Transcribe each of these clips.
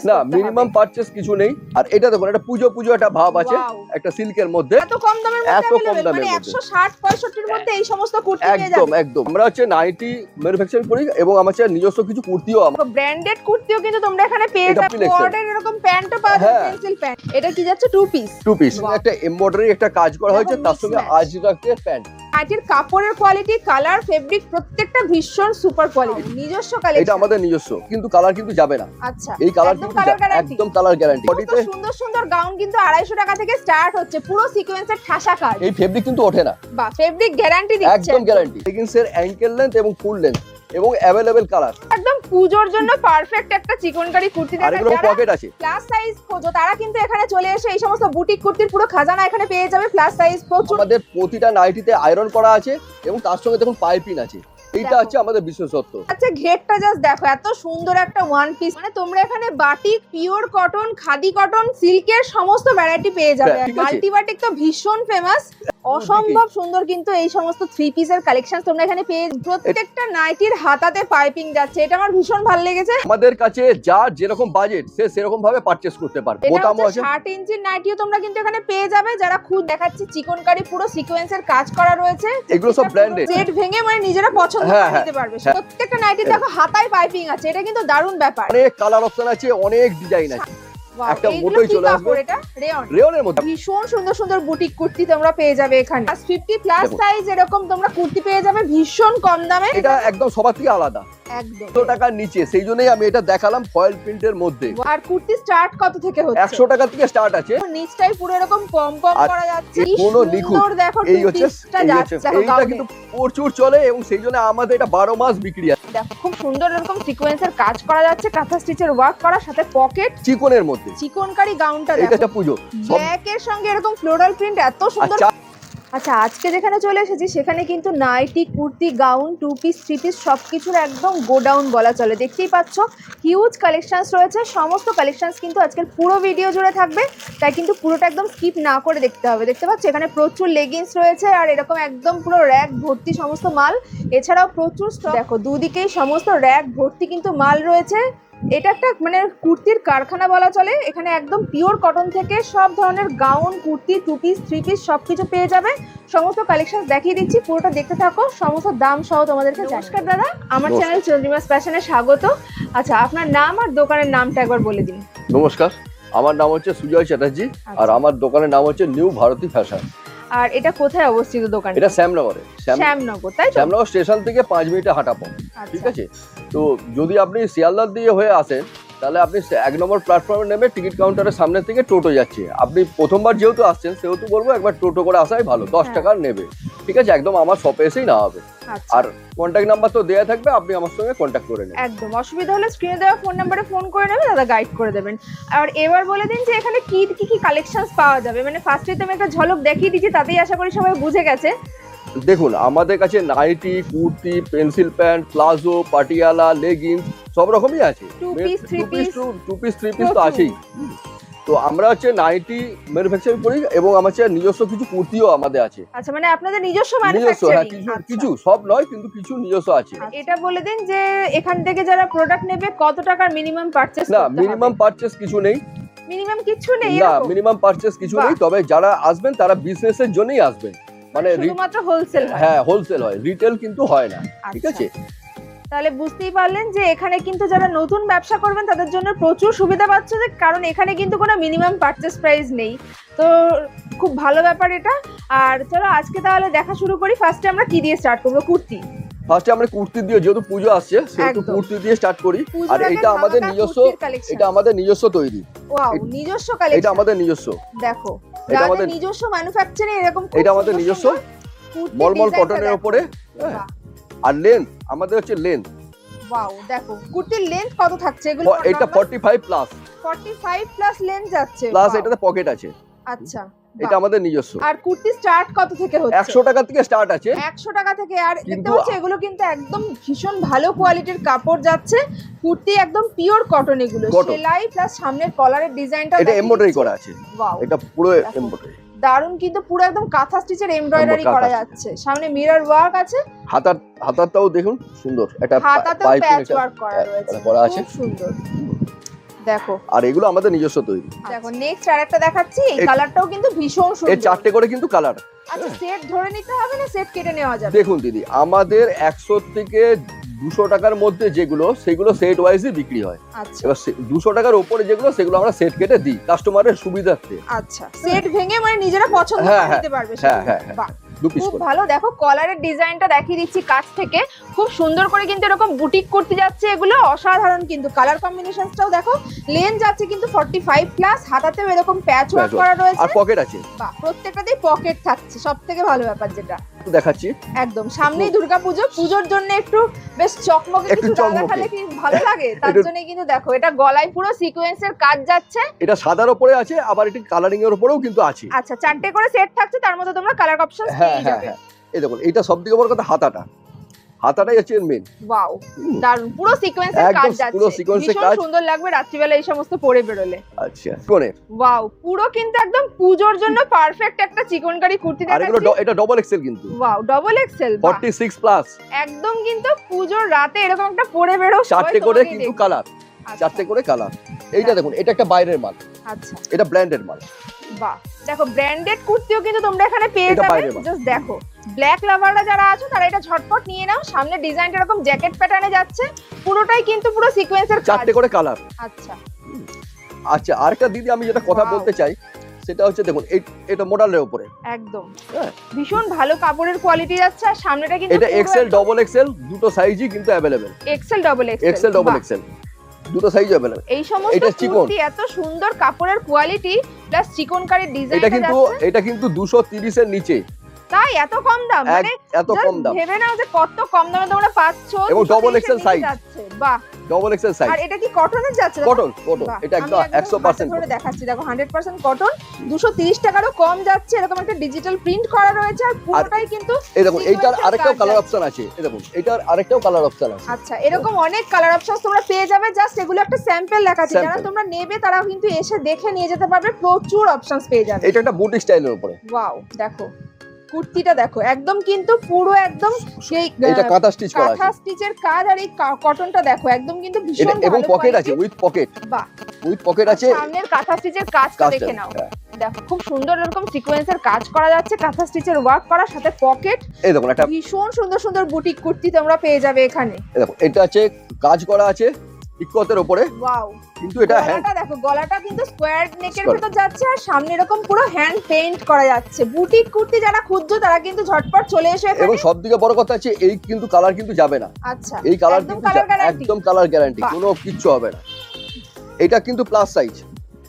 না minimum purchase কিছু নেই। আর এটা দেখুন এটা পুজো পুজো একটা ভাব আছে একটা সিল্কের মধ্যে, এত কম দামের মধ্যে মানে 160 65 এর মধ্যে এই সমস্ত কুর্তি পেয়ে যাবেন। একদম একদম। আমরা হচ্ছে নাইটি ম্যানুফ্যাকচারিং করি এবং আমার হচ্ছে নিজস্ব কিছু কুর্তিও আমরা ব্র্যান্ডেড কুর্তিও কিন্তু তোমরা এখানে পেয়ে যাবে। বর্ডার এরকম প্যান্টও পাওয়া যায়, পেন্সিল প্যান্ট। এটা কি যাচ্ছে টু পিস একটা এমব্রয়ডারি একটা কাজ করা হয়েছে, তার সঙ্গে আজরাকের প্যান্ট। নাইটির কাপড়ের কোয়ালিটি, কালার, ফেব্রিক প্রত্যেকটা ভীষণ সুপার কোয়ালিটি। নিজস্ব কালেকশন, এটা আমাদের নিজস্ব, কিন্তু কালার কিন্তু যাবে না। আচ্ছা, এই কালার কিন্তু একদম কালার গ্যারান্টি। বডিতে সুন্দর সুন্দর গাউন কিন্তু 250 টাকা থেকে স্টার্ট হচ্ছে, পুরো সিকোয়েন্সের ঠাসা কাজ। এই ফেব্রিক কিন্তু ওঠে না, বাহ, ফেব্রিক গ্যারান্টি দিচ্ছে, একদম গ্যারান্টি। লেগিংসের অ্যাঙ্কেল লেন্থ এবং ফুল লেন্থ এবং अवेलेबल কালার, একদম পুজোর জন্য পারফেক্ট একটা চিকনকারি কুর্তি। আর এগুলো পকেট আছে। প্লাস সাইজ খোঁজো তারা কিন্তু এখানে চলে এসে এই সমস্ত বুটিক কুর্তির পুরো খাজানা এখানে পেয়ে যাবে। প্লাস সাইজ প্রচুর। আমাদের প্রতিটা নাইটিতে আয়রন করা আছে এবং তার সঙ্গে দেখুন পাইপিং আছে। এইটা হচ্ছে আমাদের বিশেষত্ব। আচ্ছা, ঘেরটা জাস্ট দেখো, এত সুন্দর একটা ওয়ান পিস। মানে তোমরা এখানে batik, pure cotton, khadi cotton, সিল্কের সমস্ত ভ্যারাইটি পেয়ে যাবে। মাল্টিবাটিক তো ভীষণ ফেমাস, অসম্ভব সুন্দর কিন্তু এই সমস্ত থ্রি পিসের কালেকশন তোমরা এখানে পেয়ে। প্রত্যেকটা নাইটির হাতাতে পাইপিং যাচ্ছে, এটা আমার ভীষণ ভালো লেগেছে। আমাদের কাছে যার যেরকম বাজেট সে সেরকম ভাবে পারচেজ করতে পারবে। বোতামও আছে, 60 ইঞ্চির নাইটিও তোমরা কিন্তু এখানে পেয়ে যাবে। যারা খুব দেখাচ্ছি চিকনকারি পুরো সিকোয়েন্সের কাজ করা রয়েছে, এগুলো সব ব্র্যান্ডেড, জেড ভেঙে মানে নিজেরা পছন্দ করে নিতে পারবে। প্রত্যেকটা নাইটি দেখো হাতায় পাইপিং আছে, এটা কিন্তু দারুণ ব্যাপার। অনেক কালার অপশন আছে, অনেক ডিজাইন আছে। একটা মোটোই চলে আসবে, এটা রেয়নের মধ্যে ভীষণ সুন্দর সুন্দর বুটিক কুর্তি তোমরা পেয়ে যাবে এখানে। 50 প্লাস সাইজ এরকম তোমরা কুর্তি পেয়ে যাবে ভীষণ কম দামে। এটা একদম সবার থেকে আলাদা, একদম 100 টাকার নিচে। সেই জন্যই আমি এটা দেখালাম ফয়েল প্রিন্টের মধ্যে। আর কুর্তি স্টার্ট কত থেকে হচ্ছে? 100 টাকা থেকে স্টার্ট আছে। নিচটাই পুরো এরকম পম পম করা যাচ্ছে, কোনো নিখুঁত। দেখো এই হচ্ছে এইটা কিন্তু প্রচুর চলে এবং সেই জন্য আমাদের এটা 12 মাস বিক্রি আছে। দেখো খুব সুন্দর এরকম সিকোয়েন্সের কাজ করা যাচ্ছে, কাঁথা স্টিচের ওয়ার্ক করা, সাথে পকেট চিকনের মধ্যে চিকনকারি গাউনটা দেখো। এটা পুজো ব্ল্যাকের সঙ্গে এরকম ফ্লোরাল প্রিন্ট এত সুন্দর। আচ্ছা, আজকে যেখানে চলে এসেছি সেখানে কিন্তু nightie, kurti, gown, two piece, three piece সবকিছুর একদম গোডাউন বলা চলে। দেখতেই পাচ্ছ হিউজ কালেকশনস রয়েছে। সমস্ত কালেকশনস কিন্তু আজকের পুরো ভিডিও জুড়ে থাকবে, তাই কিন্তু পুরোটা একদম স্কিপ না করে দেখতে হবে। দেখতে পাচ্ছ এখানে প্রচুর লেগিংস রয়েছে আর এরকম একদম পুরো র্যাক ভর্তি সমস্ত মাল। এছাড়াও প্রচুর স্টক, দেখো দুদিকেই সমস্ত র্যাক ভর্তি কিন্তু মাল রয়েছে। এটা একটা মানে কুর্তির কারখানা বলা চলে। এখানে একদম পিওর কটন থেকে সব ধরনের gown, kurti, two piece, three piece সবকিছু পেয়ে যাবে। সমস্ত কালেকশন দেখিয়ে দিচ্ছি, পুরোটা দেখতে থাকো, সমস্ত দাম সহ তোমাদেরকে। নমস্কার দাদা, আমার চ্যানেল চন্দ্রিমাস ফ্যাশনে স্বাগত। আচ্ছা, আপনার নাম আর দোকানের নামটা একবার বলে দিন। নমস্কার, আমার নাম হচ্ছে সুজয় চ্যাটার্জি আর আমার দোকানের নাম হচ্ছে নিউ ভারতী ফ্যাশন। আর এটা কোথায় অবস্থিত দোকান? এটা শ্যামনগরে। শ্যামনগর, তাই তো? শ্যামনগর স্টেশন থেকে 5 মিনিটে হাঁটা পথ। ঠিক আছে, তো যদি আপনি শিয়ালদা দিয়ে হয়ে আসেন তাহলে আপনি 1 নম্বর প্ল্যাটফর্মে নেমে টিকিট কাউন্টারের সামনে থেকে টোটো যাচ্ছে। আপনি প্রথমবার যেহেতু আসছেন সেহেতু বলবো একবার টোটো করে আসাই ভালো, 10 টাকা নেবে। ঠিক আছে, একদম আমার শপে এসেই না হবে। আর কন্ট্যাক্ট নাম্বার তো দেয়া থাকবে, আপনি আমার সঙ্গে কন্ট্যাক্ট করে নেবেন। একদম অসুবিধা হলে স্ক্রিনে দেওয়া ফোন নাম্বারে ফোন করে নেবে, দাদা গাইড করে দেবেন। আর এবার বলে দিন যে এখানে কি কি কালেকশনস পাওয়া যাবে। মানে ফার্স্টে তো আমি একটা ঝলক দেখিয়ে দিচ্ছি, তাতেই আশা করি সবাই বুঝে গেছে। দেখুন, আমাদের কাছে nightie, kurti, pencil pant, palazzo, Patiala, leggings সব রকমই আছে। টু পিস, থ্রি পিস তো আছেই। তো আমরা হচ্ছে নাইটি ম্যানুফ্যাকচারিং করি এবং আমার নিজস্ব কিছু কুর্তিও আমাদের আছে। আচ্ছা, মানে আপনাদের নিজস্ব ম্যানুফ্যাকচারিং? কিছু, সব নয় কিন্তু কিছু নিজস্ব আছে। এটা বলে দিন যে এখান থেকে যারা প্রোডাক্ট নেবে কত টাকার মিনিমাম পারচেজ করতে হবে? না, মিনিমাম পারচেজ কিছু নেই। মিনিমাম কিছু নেই? না, মিনিমাম পারচেজ কিছু নেই। তবে যারা আসবেন তারা বিজনেসের জন্যই আসবেন। মানে শুধুমাত্র হোলসেল? হ্যাঁ, হোলসেল হয়, রিটেল কিন্তু হয় না। ঠিক আছে, তাহলে বুঝতেই পারলেন যে এখানে কিন্তু যারা নতুন ব্যবসা করবেন তাদের জন্য প্রচুর সুবিধা পাচ্ছে, কারণ এখানে কিন্তু কোনো মিনিমাম পারচেজ প্রাইস নেই। তো খুব ভালো ব্যাপার এটা। আর চলো আজকে তাহলে দেখা শুরু করি। ফার্স্টে আমরা কি দিয়ে স্টার্ট করব? কুর্তি। ফার্স্টে আমরা কুর্তি দিয়ে, যেহেতু পুজো আসছে সেহেতু কুর্তি দিয়ে স্টার্ট করি। আর এটা আমাদের নিজস্ব, এটা আমাদের নিজস্ব তৈরি। ওয়াও, নিজস্ব কালেকশন। এটা আমাদের নিজস্ব। দেখো, এটা আমাদের নিজস্ব ম্যানুফ্যাকচারিং। এরকম এটা আমাদের নিজস্ব মলমল কটনের উপরে। আর লেন্থ আমাদের হচ্ছে লেন্থ। ওয়াও, দেখো কুর্তির লেন্থ কত থাকছে এগুলো? এটা 45 প্লাস। 45 প্লাস লেন্থ যাচ্ছে, প্লাস এটাতে পকেট আছে। আচ্ছা, এটা আমাদের নিজস্ব। আর কুর্তি স্টার্ট কত থেকে হচ্ছে? 100 টাকা থেকে স্টার্ট আছে। 100 টাকা থেকে। আর দেখতে পাচ্ছ এগুলো কিন্তু একদম ভীষণ ভালো কোয়ালিটির কাপড় যাচ্ছে। কুর্তি একদম পিওর কটন। এগুলো সেলাই প্লাস সামনের কলারের ডিজাইনটা এটা এমব্রয়ডারি করা আছে। ওয়াও, এটা পুরো এমব্রয়ডারি, দারুন কিন্তু পুরো একদম কাঁথা স্টিচের এমব্রয়ডারি করা যাচ্ছে। সামনে মিরর ওয়ার্ক আছে। হাতাটাও দেখুন সুন্দর, এটা হাতাতেও প্যাচ ওয়ার্ক করা রয়েছে, করা আছে, সুন্দর। দেখো, আর এগুলো আমাদের নিজস্ব তৈরি। দেখো নেক্সট আরেকটা দেখাচ্ছি, এই কালারটাও কিন্তু ভীষণ এই সুন্দর। 4টে করে কিন্তু কালার। আচ্ছা সেট ধরে নিতে হবে না সেট কেটে নেওয়া যাবে? দেখুন দিদি, আমাদের 100 থেকে 200 টাকার মধ্যে যেগুলো সেগুলো সেট ওয়াইজই বিক্রি হয়। আচ্ছা এবার 200 টাকার উপরে যেগুলো সেগুলো আমরা সেট কেটে দিই কাস্টমারের সুবিধার্থে। আচ্ছা, সেট ভেঙে মানে নিজেরা পছন্দ হ্যাঁ, করে নিতে পারবে হ্যাঁ, সেগুলো। হ্যাঁ, হ্যাঁ। বাহ, 2 পিস খুব করে। ভালো। দেখো কলারের ডিজাইনটা দেখিয়ে দিচ্ছি কাছ থেকে, খুব সুন্দর করে কিন্তু এরকম বুটিক করতে যাচ্ছে, এগুলো অসাধারণ কিন্তু কালার কম্বিনেশনটাও দেখো। লেন যাচ্ছে কিন্তু 45 প্লাস, হাতাতেও এরকম প্যাচ ওয়ার্ক করা রয়েছে। আর পকেট আছে। বাহ, প্রত্যেকটাতেই পকেট থাকছে, সবথেকে ভালো ব্যাপার যেটা। দেখাচ্ছি একদম সামনেই দুর্গাপুজো, পুজোর জন্য একটু বেশ চকমকে একটু কিছু চকমকে। দেখালে কি ভালো লাগে, তার জন্য কিন্তু দেখো এটা গলায় পুরো সিকোয়েন্সের কাজ যাচ্ছে। এটা সাদার উপরে আছে, আবার এটি কালারিং এর উপরেও কিন্তু আছে। আচ্ছা 4টে করে সেট থাকছে, তার মধ্যে তোমরা কালার অপশন হ্যাঁ পেয়ে হ্যাঁ যাবে। হ্যাঁ, এই দেখুন এটা সবথেকে বড় কথা, হাতাটাই হচ্ছে মেন। ওয়াও, দারুন, পুরো সিকোয়েন্সের একদম কাজ পুরো যাচ্ছে, সিকোয়েন্সের ভীষণ কাজ। সুন্দর লাগবে রাত্রিবেলা এই সমস্ত পরে বেরোলে। আচ্ছা কোনে, ওয়াও, পুরো কিন্তু একদম পুজোর জন্য পারফেক্ট একটা চিকনকারি কুর্তি আর এগুলো দেখাচ্ছি। এটা ডবল এক্সেল কিন্তু। Wow, double XL, 46 plus. একদম কিন্তু পুজোর রাতে এরকম একটা পরে বেরো, 4টে করে কিন্তু কালার, 4টে করে কালার। এইটা দেখুন, এটা একটা বাইরের মাল, আচ্ছা এটা ব্র্যান্ডেড মাল। বাহ, দেখো ব্র্যান্ডেড কুর্তিও কিন্তু তোমরা এখানে পেয়ে এটা যাবে। বাইরের মাল। জাস্ট দেখো, ব্ল্যাক লাভাররা যারা আছো তারা এটা ঝটপট নিয়ে নাও। সামনে ডিজাইনটা এরকম জ্যাকেট প্যাটার্নে যাচ্ছে, পুরোটাই কিন্তু পুরো সিকোয়েন্সের কাজ। 4টে করে কালার। আচ্ছা আচ্ছা আরেকটা দিদি আমি যেটা কথা Wow. বলতে চাই সেটা হচ্ছে দেখুন এটা মডেলের উপরে। একদম হ্যাঁ। ভীষণ ভালো কাপড়ের কোয়ালিটি যাচ্ছে, আর সামনেটা কিন্তু এটা এক্সেল ডবল এক্সেল দুটো সাইজই কিন্তু available. Excel double Excel double Excel দুটো সাইজ अवेलेबल। এই সমস্ত এটা চিকন। কুর্তি এত সুন্দর কাপড়ের কোয়ালিটি প্লাস চিকনকারি ডিজাইন এটা কিন্তু 230 এর নিচে। তাই এত কম দাম, মানে এত কম দাম, ভেবে নাও যে কত কম দামে তোমরা পাচ্ছো। এবং 230 double XL এর নিচে size। যাচ্ছে। বাহ, ডবল এক্সেল সাইজ। আর এটা কি কটনের যাচ্ছে? কটন বাহ, এটা একদম আমি 100% ধরে দেখাচ্ছি, দেখো 100% কটন, 230 টাকারও কম যাচ্ছে। এরকম একটা ডিজিটাল প্রিন্ট করা রয়েছে, আর পুরোটাই কিন্তু এই দেখুন এইটার sequence-এর আরেকটাও কাজ কালার যাচ্ছে। অপশন আছে। এই দেখুন এটার আরেকটাও কালার অপশন আছে। আচ্ছা এরকম অনেক কালার অপশন তোমরা পেয়ে যাবে, জাস্ট এগুলো একটা স্যাম্পল দেখাচ্ছি। যারা Sample। তোমরা নেবে তারা কিন্তু এসে দেখে নিয়ে যেতে পারবে, প্রচুর অপশনস পেয়ে যাবে। এটা একটা বুটি স্টাইলের উপরে। ওয়াও, দেখো কুর্তিটা দেখো, একদম কিন্তু পুরো একদম সেই এটা কাঁথা স্টিচ করা কাঁথা আছে। স্টিচের কাজ, আর এই কটনটা দেখো একদম কিন্তু ভীষণ এবং ভালো পকেট আছে, quality। With pocket. বাহ, উইথ পকেট আছে। সামনের কাঁথা স্টিচের কাজটা কাজটা, দেখে নাও। হ্যাঁ। দেখো খুব সুন্দর এরকম সিকোয়েন্সের কাজ করা যাচ্ছে, কাঁথা স্টিচের ওয়ার্ক করা, সাথে পকেট। এই দেখুন একটা, ভীষণ সুন্দর সুন্দর বুটিক কুর্তি তোমরা পেয়ে যাবে এখানে। এই দেখুন এটা আছে কাজ করা আছে ইকতের উপরে, ওয়াও, কিন্তু এটা হ্যান্ড। গলাটা দেখো, গলাটা কিন্তু স্কোয়ার নেকের Square। ভেতর যাচ্ছে, আর সামনে এরকম পুরো হ্যান্ড পেইন্ট করা যাচ্ছে। বুটিক কুর্তি যারা খুঁজছো তারা কিন্তু ঝটপট চলে এসো এখানে। এবং সবথেকে বড় কথা আছে এই কিন্তু কালার কিন্তু যাবে না। আচ্ছা, এই কালার একদম কিন্তু কালার গ্যারান্টি। একদম কালার গ্যারান্টি, বাহ। কোনো কিচ্ছু হবে না। এটা কিন্তু প্লাস সাইজ।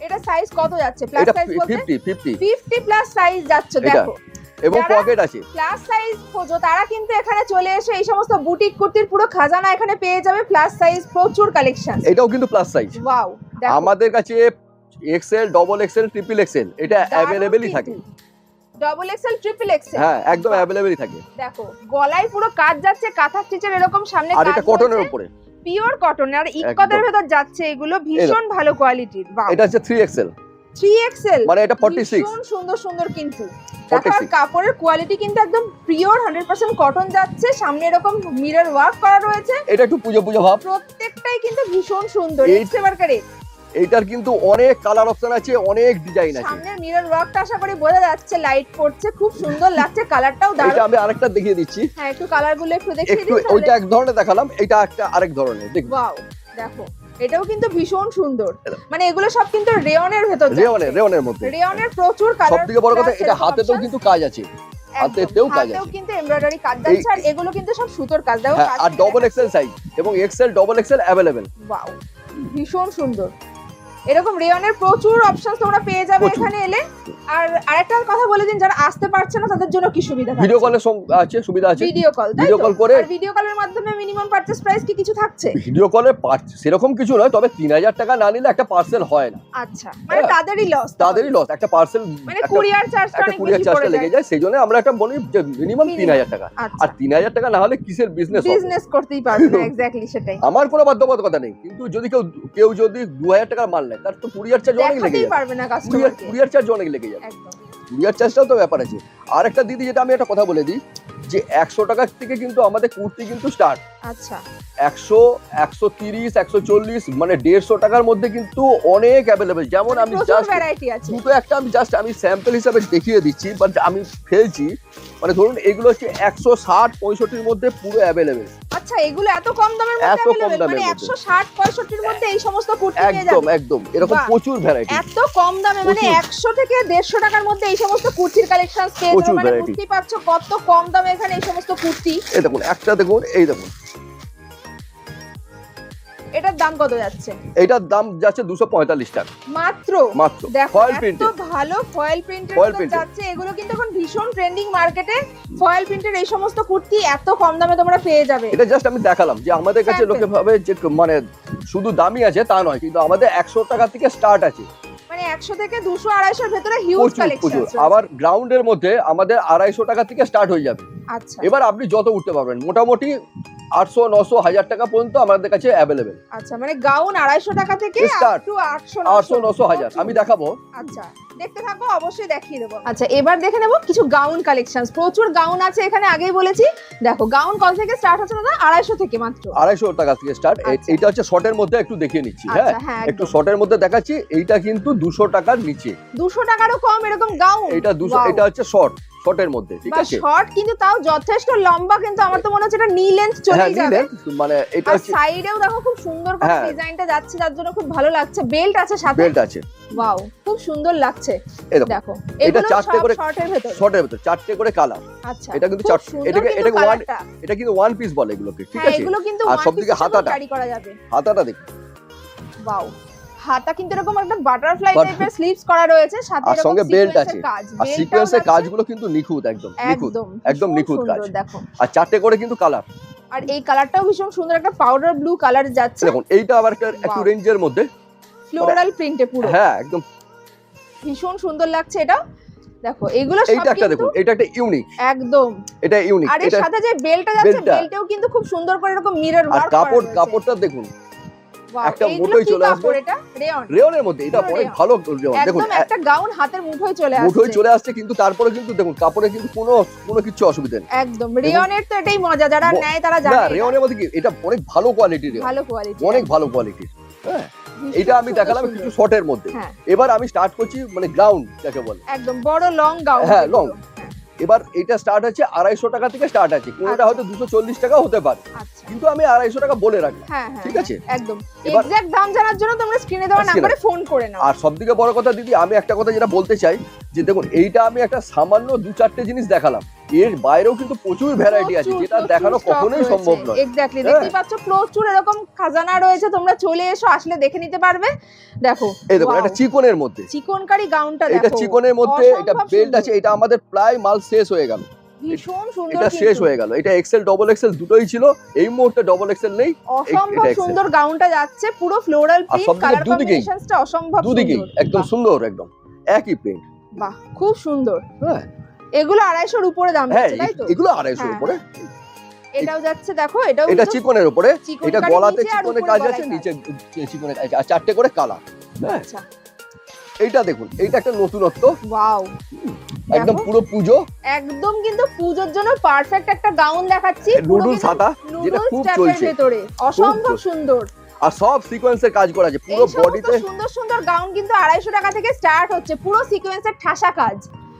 এটা সাইজ কত যাচ্ছে? প্লাস এটা সাইজ বলতে 50 50 প্লাস সাইজ যাচ্ছে। এটা। দেখো এবং যারা- পকেট আছে। প্লাস সাইজ খোঁজো তারা কিন্তু এখানে চলে এসে এই সমস্ত বুটিক কুর্তির পুরো খাজানা এখানে পেয়ে যাবে। প্লাস সাইজ প্রচুর কালেকশন। এটাও কিন্তু প্লাস সাইজ। ওয়াও, দেখো আমাদের কাছে Excel double Excel triple Excel এটা অ্যাভেলেবেলই থাকে। ডবল এক্সেল ট্রিপল এক্সেল, হ্যাঁ একদম অ্যাভেলেবেলই থাকে। দেখো গলায় পুরো কাজ যাচ্ছে, কাঁথা স্টিচের এরকম সামনে আর কাজ এটা কটনের রয়েছে। উপরে। পিওর কটন, আর ইকতের ভেতর যাচ্ছে, এগুলো ভীষণ ভালো কোয়ালিটির। বাহ, এটা হচ্ছে 3XL 3XL, মানে এটা 46। ভীষণ সুন্দর সুন্দর কিন্তু দেখো, আর 46 কাপড়ের কোয়ালিটি কিন্তু একদম পিওর 100% কটন যাচ্ছে। সামনে এরকম মিরর ওয়ার্ক করা রয়েছে, এটা একটু পুজো পুজো ভাব। প্রত্যেকটাই কিন্তু ভীষণ সুন্দর। এই- এক্সেবারকারে এইটার কিন্তু অনেক কালার অপশন আছে, অনেক ডিজাইন আছে। সামনের মিরর ওয়ার্কটা আশা করি বোঝা যাচ্ছে, লাইট পড়ছে, খুব সুন্দর লাগছে, কালারটাও এটা দারুণ। আমি আরেকটা দেখিয়ে দিচ্ছি। হ্যাঁ একটু কালারগুলো একটু দেখিয়ে একটু দিন ওইটা এক ধরনের দেখালাম, এটা একটা আরেক ধরনের দেখুন। ওয়াও, দেখো এটাও কিন্তু ভীষণ সুন্দর। মানে এগুলো সব কিন্তু রেয়নের ভেতর যাচ্ছে। রেওনের মধ্যে। রেয়নের প্রচুর কালার। সবথেকে বড় কথা এটা হাতেতেও কিন্তু কাজ আছে। হাতেতেও কাজ আছে। কিন্তু এমব্রয়ডারি কাজ যাচ্ছে, আর এগুলো কিন্তু সব সুতোর কাজ। দেখো হ্যাঁ, আর ডবল এক্সেল সাইজ এবং Excel double Excel available. Wow, ভীষণ সুন্দর। এরকম রেয়নের প্রচুর অপশন তোমরা পেয়ে যাবে প্রচুর। এখানে এলে। আর আরেকটা কথা বলে দিন, যারা আসতে পারছে না তাদের জন্য কি সুবিধা থাকছে? ভিডিও কলের আছে, সুবিধা আছে। ভিডিও কল, ভিডিও কল করে ভিডিও কলের মাধ্যমে মিনিমাম পারচেজ প্রাইস কি কিছু থাকছে? ভিডিও কলে সেরকম কিছু নয়, তবে 3000 টাকা না নিলে একটা পার্সেল হয় না। আচ্ছা, মানে হ্যাঁ। তাদেরই লস। তাদেরই লস, একটা পার্সেল মানে কুরিয়ার চার্জটা একটা অনেক কুরিয়ার বেশি চার্জটা পড়ে লেগে যায়। যায়, সেই জন্য আমরা একটা বলি যে মিনিমাম 3000 টাকা। আর আচ্ছা, 3000 টাকা না হলে কিসের বিজনেস হবে? বিজনেস করতেই পারবে না, এক্স্যাক্টলি সেটাই। আমার কোনো বাধ্যবাধকতা নেই, কিন্তু যদি কেউ যদি 2000 টাকার মাল নেয় তার তো কুরিয়ার চার্জ অনেক লেগে দেখাতেই যাবে। পারবে না কাস্টমারকে। কুরিয়ার চার্জ অনেক লেগে যাবে। একদম। কুরিয়ার চার্জটাও তো ব্যাপার আছে। আর একটা দিদি যেটা আমি একটা কথা বলে দিই, যে 100 টাকা থেকে কিন্তু আমাদের কুর্তি কিন্তু স্টার্ট। আচ্ছা 100, 130, 140 মানে 150 টাকার মধ্যে কিন্তু অনেক অ্যাভেলেবেল। যেমন আমি জাস্ট ভ্যারাইটি আছে। দুটো একটা আমি স্যাম্পল হিসাবে দেখিয়ে দিচ্ছি, বাট আমি ফেলছি মানে ধরুন এগুলো হচ্ছে 160, 65 মধ্যে পুরো অ্যাভেলেবেল। আচ্ছা এগুলো এত কম দামের মধ্যে এত কম দামের মানে মধ্যে 160 65 এর মধ্যে এই সমস্ত কুর্তি পেয়ে একদম যাবে। একদম এরকম বাহ। প্রচুর ভ্যারাইটি। এত কম দামে মানে প্রচুর। 100 থেকে 150 টাকার মধ্যে এই সমস্ত কুর্তির কালেকশন পেয়ে যাবে, প্রচুর মানে variety। বুঝতেই পারছো কত কম দামে এখানে এই সমস্ত কুর্তি। এই দেখুন একটা দেখুন, এই দেখুন এটার দাম কত যাচ্ছে? এইটার দাম যাচ্ছে 245 টাকা মাত্র। মাত্র। দেখো ফয়েল এত প্রিন্টেড। ভালো ফয়েল প্রিন্টের Foil মধ্যে printed। যাচ্ছে, এগুলো কিন্তু এখন ভীষণ ট্রেন্ডিং মার্কেটে। ফয়েল প্রিন্টের এই সমস্ত কুর্তি এত কম দামে তোমরা পেয়ে যাবে। এটা জাস্ট আমি দেখালাম যে আমাদের কাছে Sample। লোকে ভাবে যে মানে শুধু দামি আছে তা নয়, কিন্তু আমাদের 100 টাকা থেকে স্টার্ট আছে। মানে 100 থেকে 200 250 এর ভেতরে হিউজ প্রচুর কালেকশন প্রচুর। আছে। আবার গ্রাউন্ডের মধ্যে আমাদের 250 টাকা থেকে স্টার্ট হয়ে যাবে। আচ্ছা এবার আপনি যত উঠতে পারবেন, মোটামুটি 800, 900, 1000 টাকা পর্যন্ত আমাদের কাছে অ্যাভেলেবেল। আচ্ছা মানে গাউন 250 টাকা থেকে Start। আপ টু 800 800, 900, 1000 আমি দেখাবো। আচ্ছা দেখতে থাকো, অবশ্যই দেখিয়ে দেবো। আচ্ছা এবার দেখে নেবো কিছু গাউন কালেকশনস। প্রচুর গাউন আছে এখানে, আগেই বলেছি। দেখো গাউন কত থেকে স্টার্ট হচ্ছে দাদা? 250 থেকে মাত্র। 250 টাকা থেকে স্টার্ট। আচ্ছা। এইটা হচ্ছে শর্টের মধ্যে একটু দেখিয়ে নিচ্ছি। হ্যাঁ আচ্ছা, হ্যাঁ, একটু একদম। শর্টের মধ্যে দেখাচ্ছি। এইটা কিন্তু 200 টাকার নিচে। 200 টাকারও কম এরকম গাউন। এটা 200, এটা হচ্ছে শর্টের মধ্যে, ঠিক আছে? শর্ট কিন্তু তাও যথেষ্ট লম্বা, কিন্তু আমার তো মনে হচ্ছে এটা নি লেন্থ হ্যাঁ চলেই যাবে। মানে এটা আর হচ্ছে সাইডেও দেখো খুব সুন্দর করে হ্যাঁ। ডিজাইনটা যাচ্ছে, যার জন্য খুব ভালো লাগছে। বেল্ট আছে সাথে। বেল্ট আছে। ওয়াও খুব সুন্দর লাগছে। এই দেখো, দেখো এটা এগুলো 4টে সব করে শর্টের ভেতর। শর্টের ভিতর 4টে করে কালার। আচ্ছা এটা কিন্তু খুব 4, সুন্দর এটাকে কিন্তু এটাকে ওয়ান, কালারটা। এটা কিন্তু ওয়ান পিস বলে এগুলোকে, ঠিক হ্যাঁ আছে? এগুলো কিন্তু আর one সবদিকে piece হিসেবেও হাতাটা, ক্যারি করা যাবে। হাতাটা দেখুন। ওয়াও হাতা কিন্তু এরকম একটা বাটারফ্লাই But- টাইপের স্লিভস করা রয়েছে, সাথে আর এরকম সঙ্গে বেল্ট আছে। সিকোয়েন্সের কাজ। আর বেল্টটাও সিকোয়েন্সের যাচ্ছে। কাজগুলো কিন্তু নিখুঁত, একদম নিখুঁত, একদম ভীষণ নিখুঁত কাজ। সুন্দর, দেখো। আর 4টে করে কিন্তু কালার। আর এই কালারটাও ভীষণ সুন্দর, একটা পাউডার ব্লু কালার যাচ্ছে। দেখুন এইটা আবার একটু Wow। রেঞ্জের মধ্যে। ফ্লোরাল প্রিন্টে পুরো। হ্যাঁ একদম। ভীষণ সুন্দর লাগছে এটা। দেখো এগুলো সব এইটা একটা কিন্তু দেখুন, এটা একটা ইউনিক, একদম। এটা ইউনিক। আর এর এটা সাথে যে বেল্টটা যাচ্ছে, বেল্টটা। বেল্টেও কিন্তু খুব সুন্দর করে এরকম মিরর আর ওয়ার্ক করা রয়েছে। কাপড়টা দেখুন Wow, একটা এইগুলো মোটোই কি চলে কাপড় আসবে। এটা? রেয়ন। রেয়নের মধ্যে, এটা পুরো অনেক রেয়ন। ভালো রেয়ন। দেখুন একদম একটা গাউন হাতের মুঠোয় চলে আসছে। মুঠোয় চলে আসছে, কিন্তু তারপরে কিন্তু দেখুন কাপড়ে কিন্তু কোনো কিছু অসুবিধা নেই। একদম রেয়নের তো এটাই মজা, যারা নেয় তারা না জানে এটা। রেয়নের মধ্যে কি, এটা অনেক ভালো কোয়ালিটির রেয়ন, ভালো কোয়ালিটি, অনেক ভালো কোয়ালিটির। হ্যাঁ এটা আমি দেখালাম কিছু শর্টের মধ্যে। হ্যাঁ এবার আমি স্টার্ট করছি মানে গ্রাউন্ড যাকে বলে। একদম বড় লং গাউন। হ্যাঁ, long। এবার এটা স্টার্ট হচ্ছে 250 টাকা থেকে স্টার্ট আছে, কোনোটা আচ্ছা। হয়তো 240 টাকা হতে পারে, আচ্ছা কিন্তু আমি 250 টাকা বলে রাখলাম। হ্যাঁ হ্যাঁ ঠিক আছে? একদম। এবার- এক্সাক্ট দাম জানার জন্য তোমরা স্ক্রিনে দেওয়া Screen এ। নম্বরে ফোন করে নাও। আর সবথেকে বড় কথা দিদি, আমি একটা কথা যেটা বলতে চাই যে দেখুন এইটা আমি একটা সামান্য 2-4টে জিনিস দেখালাম, এর বাইরেও কিন্তু প্রচুর ভ্যারাইটি আছে যেটা দেখানো কখনোই সম্ভব নয়। এক্স্যাক্টলি হ্যাঁ। দেখতেই পাচ্ছ প্রচুর এরকম খাজানা রয়েছে, তোমরা চলে এসো, আসলে দেখে নিতে পারবে। দেখো এই দেখুন এটা চিকনের মধ্যে, চিকনকারি গাউনটা দেখো। এটা চিকনের মধ্যে, এটা অসম্ভব বেল্ট সুন্দর। আছে। এটা আমাদের প্রায় মাল শেষ হয়ে গেল, ভীষণ সুন্দর, এটা শেষ কিন্তু। হয়ে গেল। এটা এক্সেল ডবল এক্সেল দুটোই ছিল, এই মুহূর্তে ডবল এক্সেল নেই। অসম্ভব এটা excel। সুন্দর গাউনটা যাচ্ছে, পুরো ফ্লোরাল আর প্রিন্ট, সবদিকে কালার দুদিকেই, কম্বিনেশনসটা অসম্ভব দুদিকেই সুন্দর। একদম বাহ, সুন্দর, একদম একই প্রিন্ট। বাহ খুব সুন্দর। হ্যাঁ এগুলো 250 এর উপরে দাম হ্যাঁ যাচ্ছে, তাই তো? এগুলো 250 হ্যাঁ, উপরে। এটাও যাচ্ছে দেখো, এটাও এটা কিন্তু চিকনের উপরে, চিকন এটা কারি গলাতে নিচে আর চিকনের উপরে কাজ গলায় আছে, কাজ। নিচে চিকনের কাজ, আর 4টে করে কালার। হ্যাঁ আচ্ছা এইটা দেখুন, এইটা একটা নতুনত্ব, ওয়াও একদম দেখো। পুরো পুজো একদম কিন্তু পূজোর জন্য পারফেক্ট একটা গাউন দেখাচ্ছি। নুডলস হাতা, যেটা খুব চলছে, ভেতরে অসম্ভব চলছে। সুন্দর। আর সব সিকোয়েন্সের কাজ করা আছে এই পুরো সমস্ত বডিতে। সুন্দর সুন্দর গাউন কিন্তু 250 টাকা থেকে স্টার্ট হচ্ছে, পুরো সিকোয়েন্সের ঠাসা কাজ।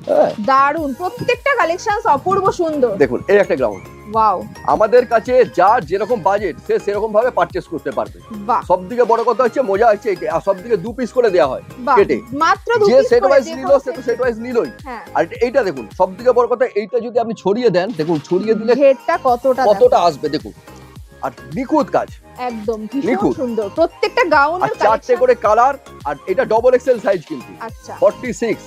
হ্যাঁ দারুন, প্রত্যেকটা কালেকশন অপূর্ব সুন্দর। দেখুন এই একটা গ্রাউন্ড, ওয়াও আমাদের কাছে যার যেরকম বাজেট সে সেরকম ভাবে পারচেস করতে পারবে। বাহ সব থেকে বড় কথা হচ্ছে মজা হচ্ছে এটা, আর সব থেকে 2 পিস করে দেওয়া হয় বাহ, কেটে। মাত্র 2 যে পিস সেট করে ওয়াইজ যে নিল কোনো সে তো set। Set wise নিলই। হ্যাঁ আর এইটা দেখুন সব থেকে বড় কথা, এইটা যদি আপনি ছড়িয়ে দেন, দেখুন ছড়িয়ে দিলে ঘেরটা কতটা কতটা আসবে দেখুন, আর নিখুঁত কাজ, একদম ভীষণ নিখুঁত। সুন্দর প্রত্যেকটা আর গাউনের 4টে করে কালার, আর এটা ডবল এক্সেল সাইজ কিন্তু আচ্ছা 46।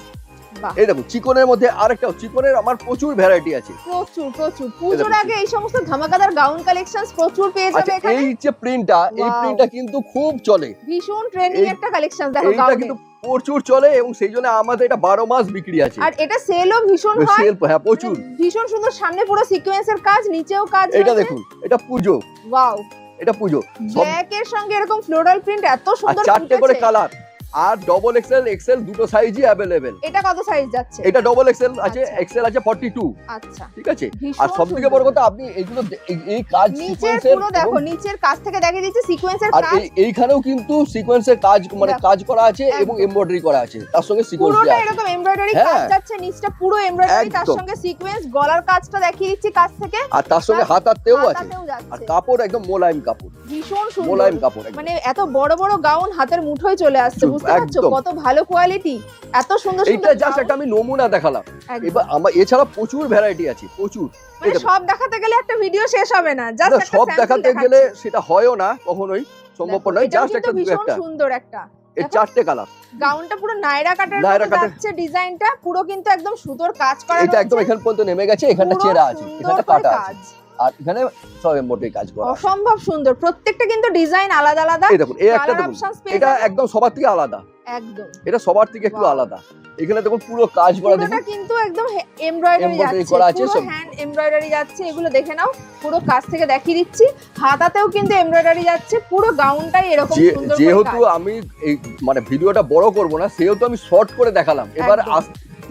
বাহ এই দেখুন চিকনের মধ্যে আরেকটা, চিকনের আমার প্রচুর ভ্যারাইটি আছে। প্রচুর প্রচুর পুজোর দেখুন। আগে এই সমস্ত ধামাকাদার গাউন কালেকশনস প্রচুর পেয়ে যাবে আচ্ছা এখানে। এই যে প্রিন্টটা, এই Wow। প্রিন্টটা কিন্তু খুব চলে, ভীষণ ট্রেন্ডিং এই- একটা কালেকশন দেখো এইটা গাউনে। কিন্তু প্রচুর চলে, এবং সেই জন্য আমাদের এটা 12 মাস বিক্রি আছে। আর এটা সেলও ভীষণ হয়, সেল হ্যাঁ প্রচুর। ভীষণ সুন্দর, সামনে পুরো সিকোয়েন্সের কাজ, নিচেও কাজ এটা রয়েছে। দেখুন, এটা পুজো, ওয়াও এটা পুজো সব। ব্ল্যাক এর সঙ্গে এরকম ফ্লোরাল প্রিন্ট এত আর সুন্দর 4টে করে ফুটেছে। কালার, আর ডবল এক্সেল এক্সেল দুটো সাইজই অ্যাভেলেবেল। এটা কত সাইজ যাচ্ছে? এটা ডবল এক্সেল আছে, আচ্ছা। এক্সেল আছে 42। আচ্ছা, ঠিক আছে। ভীষণ আর সবথেকে সুন্দর। বড় কথা আপনি এইগুলো এই কাজ নিচের সিকোয়েন্সের পুরো দেখো, নিচের কাজ থেকে দেখিয়ে দিচ্ছি সিকোয়েন্সের আর কাজ। এইখানেও কিন্তু সিকোয়েন্সের কাজ মানে দেখো, কাজ করা আছে এবং একদম। এমব্রয়ডারি করা আছে, তার সঙ্গে সিকোয়েন্স পুরোটা দেওয়া আছে। এরকম এমব্রয়ডারি হ্যাঁ। কাজ যাচ্ছে, নিচটা পুরো এমব্রয়ডারি, তার একদম। সঙ্গে সিকোয়েন্স, গলার কাজটা দেখিয়ে দিচ্ছি কাজ থেকে। আর তার সঙ্গে হাতাতেও আছে। হাতাতেও যাচ্ছে। আর কাপড় একদম মোলায়েম কাপড়, ভীষণ সুন্দর মোলায়েম কাপড় একদম। মানে এত বড় বড় গাউন হাতের মুঠোয় চলে আসছে, বুঝতে পারছো একদম। কত ভালো কোয়ালিটি, এত সুন্দর এইটা সুন্দর জাস্ট gown। একটা আমি নমুনা দেখালাম। একদম। এবার আমার এছাড়া প্রচুর ভ্যারাইটি আছে, প্রচুর। মানে এই দেখো, সব দেখাতে গেলে একটা ভিডিও শেষ হবে না, জাস্ট না, একটা সব স্যাম্পল দেখাতে গেলে সেটা হয়ও না, কখনোই সম্ভব নয়। জাস্ট একটা দুটো ভীষণ একটা সুন্দর একটা এর দেখো, চারটে কালার। গাউনটা পুরো নায়রা কাটার নায়রা মতো কাটের। যাচ্ছে, ডিজাইনটা পুরো কিন্তু একদম সুতোর কাজ করা এটা একদম রয়েছে, এখান পর্যন্ত নেমে গেছে, এখানটা পুরো চেরা আছে, সুন্দর এখানটা করে কাটা আছে, কাজ। আর এখানে সব এমব্রয়ডারি কাজ করা আছে। অসম্ভব সুন্দর, প্রত্যেকটা কিন্তু ডিজাইন আলাদা আলাদা। এই দেখুন, এই একটা Colour দেখুন, options পেয়ে এটা যাবেন। একদম সবার থেকে আলাদা, একদম এটা সবার থেকে একটু Wow. আলাদা। এখানে দেখুন পুরো কাজ করা, পুরোটা দেখুন কিন্তু একদম এমব্রয়ডারি Embroidery যাচ্ছে, করা আছে পুরো সব। হ্যান্ড এমব্রয়ডারি যাচ্ছে, এগুলো দেখে নাও, পুরো কাজ থেকে দেখিয়ে দিচ্ছি, হাতাতেও কিন্তু এমব্রয়ডারি যাচ্ছে, পুরো গাউনটাই এরকম সুন্দর করে যেহেতু কাজ। আমি এই মানে ভিডিওটা বড় করব না, সেহেতু আমি শর্ট করে দেখালাম। এবার একদম।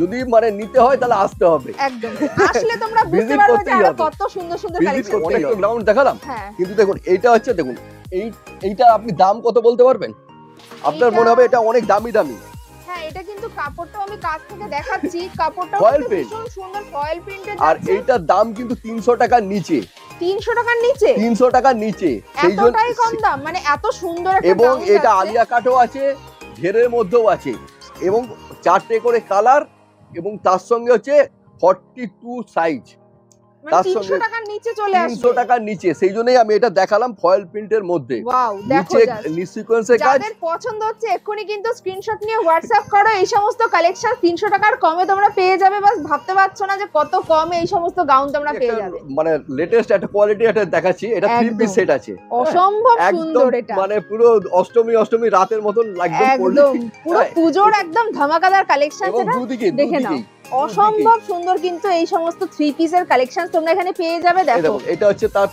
যদি মানে নিতে হয় তাহলে আসতে হবে, একদম আসলে তোমরা বুঝতে Visit পারবে যে করতেই আরো হবে। কত সুন্দর সুন্দর ভিজিট কালেকশন। করতে অনেক গ্রাউন্ড দেখালাম, হ্যাঁ কিন্তু দেখুন এইটা হচ্ছে, দেখুন এইটা আপনি দাম কত বলতে পারবেন? আপনার এইটা- মনে হবে এটা অনেক দামি দামি। হ্যাঁ, এটা কিন্তু কাপড়টাও আমি কাছ থেকে দেখাচ্ছি, কাপড়টাও Foil কিন্তু print। ভীষণ সুন্দর ফয়েল প্রিন্টেড আর যাচ্ছে। এইটার দাম কিন্তু 300 টাকার নিচে, 300 টাকার নিচে 300 টাকার নিচে। সেই জন্য এতটাই কম দাম, মানে এত সুন্দর একটা এবং gown এটা যাচ্ছে। আলিয়া কাটও আছে, ঘেরের মধ্যেও আছে, এবং 4টে করে কালার, এবং তার সঙ্গে হচ্ছে 42 সাইজ, মানে তার 300 সঙ্গে টাকার নিচে চলে আসবে। 300 টাকার নিচে। সেই জন্যই আমি এটা দেখালাম ফয়েল প্রিন্টের মধ্যে, ওয়াও, দেখো নিচে just। সিকোয়েন্সের কাজ। যাদের পছন্দ হচ্ছে এক্ষুনি কিন্তু স্ক্রিনশট নিয়ে হোয়াটসঅ্যাপ করো, এই সমস্ত কালেকশন 300 টাকার কমে তোমরা পেয়ে যাবে, বাস ভাবতে পারছো না যে কত কমে এই সমস্ত গাউন তোমরা পেয়ে একটা যাবে। মানে লেটেস্ট একটা কোয়ালিটি একটা দেখাচ্ছি, এটা 3 পিস একদম। সেট আছে, অসম্ভব একদম সুন্দর এটা, মানে পুরো অষ্টমী রাতের মতন একদম পরলে, একদম পুরো হ্যাঁ। পুজোর একদম ধামাকাদার কালেকশন এবং সেটা, দুদিকে দেখে নাও। অসম্ভব সুন্দর কিন্তু এই সমস্ত 3 পিসের কালেকশন তোমরা এখানে পেয়ে যাবে। দেখো দেখো এটা হচ্ছে তার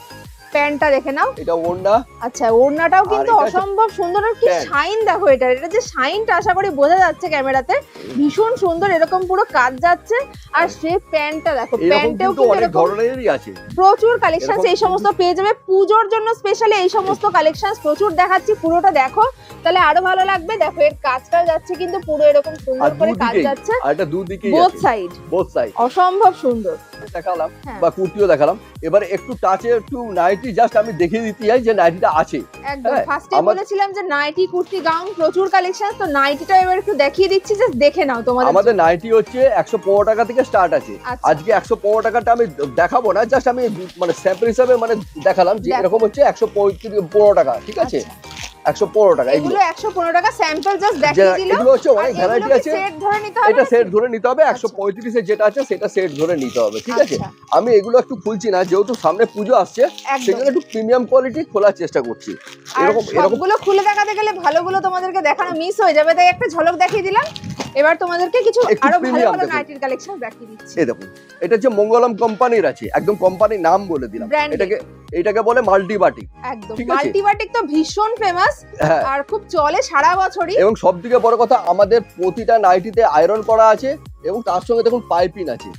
প্যান্টটা দেখে নাও, এটা ওড়না, আচ্ছা ওড়নাটাও কিন্তু এটা হচ্ছে অসম্ভব সুন্দর, আর কি প্যান্ট। শাইন দেখো, এটা যে শাইনটা আশা করি বোঝা যাচ্ছে ক্যামেরাতে, ভীষণ সুন্দর, এরকম পুরো কাজ যাচ্ছে। আর সে প্যান্টটা দেখো, এরকম প্যান্টেও কিন্তু কিন্তু অনেক এরকম ধরনেরই আছে। প্রচুর কালেকশন এরকম এই সমস্ত পেয়ে যাবে। পুজোর জন্য স্পেশালি এই সমস্ত কালেকশন প্রচুর দেখাচ্ছি, পুরোটা দেখো তাহলে আরো ভালো লাগবে। দেখো এর কাজটাও যাচ্ছে কিন্তু পুরো এরকম আর সুন্দর করে কাজ দুদিকেই, যাচ্ছে, আর এটা দুদিকেই বোথ আছে, সাইড, বোথ সাইড অসম্ভব সুন্দর। দেখালাম হ্যাঁ। বা কুর্তিও দেখালাম। এবার একটু টাচে একটু নাইটি জাস্ট আমি দেখিয়ে দিতে চাই যে নাইটিটা আছে। একদম হ্যাঁ, ফার্স্টে আমার- বলেছিলাম যে নাইটি কুর্তি গাউন প্রচুর কালেকশন, তো নাইটিটা এবার একটু দেখিয়ে দিচ্ছি, জাস্ট দেখে নাও তোমাদের। আমাদের নাইটি হচ্ছে 115 টাকা থেকে স্টার্ট আছে। আচ্ছা। আজকে 115 টাকাটা আমি দেখাবো না, জাস্ট আমি মানে স্যাম্পল হিসাবে মানে দেখালাম যে দেখো। এরকম হচ্ছে 115 টাকা, ঠিক আছে? 115 টাকা এগুলো 115 টাকা স্যাম্পল জাস্ট যে দেখিয়ে দিল। এগুলো হচ্ছে অনেক ভ্যারাইটি আছে, সেট ধরে নিতে হবে, এটা নাকি? সেট ধরে নিতে হবে। 135 এর যেটা আছে সেটা সেট ধরে নিতে হবে, ঠিক আছে? আচ্ছা। আমি এগুলো একটু খুলছি না, যেহেতু সামনে পুজো আসছে, একদম। সেজন্য একটু প্রিমিয়াম কোয়ালিটি খোলার চেষ্টা করছি। আর এরকম এরকম সবগুলো খুলে দেখাতে গেলে ভালোগুলো তোমাদেরকে দেখানো মিস হয়ে যাবে, তাই একটা ঝলক দেখিয়ে দিলাম। এবার তোমাদেরকে কিছু একটু আরো ভালো premium ভালো দেখুন। নাইটির কালেকশন দেখিয়ে দিচ্ছি। এই দেখুন, এটা হচ্ছে মঙ্গলম কোম্পানির আছে, একদম কোম্পানির নাম বলে দিলাম। Branded। এটাকে বলে মাল্টিবাটিক, একদম ঠিক আছে? মাল্টিবাটিক তো ভীষণ ফেমাস, হ্যাঁ। আর খুব চলে সারা বছরই। এবং সব থেকে বড় কথা, আমাদের প্রতিটা নাইটিতে আয়রন করা আছে, এবং তার সঙ্গে দেখুন পাইপিং আছে।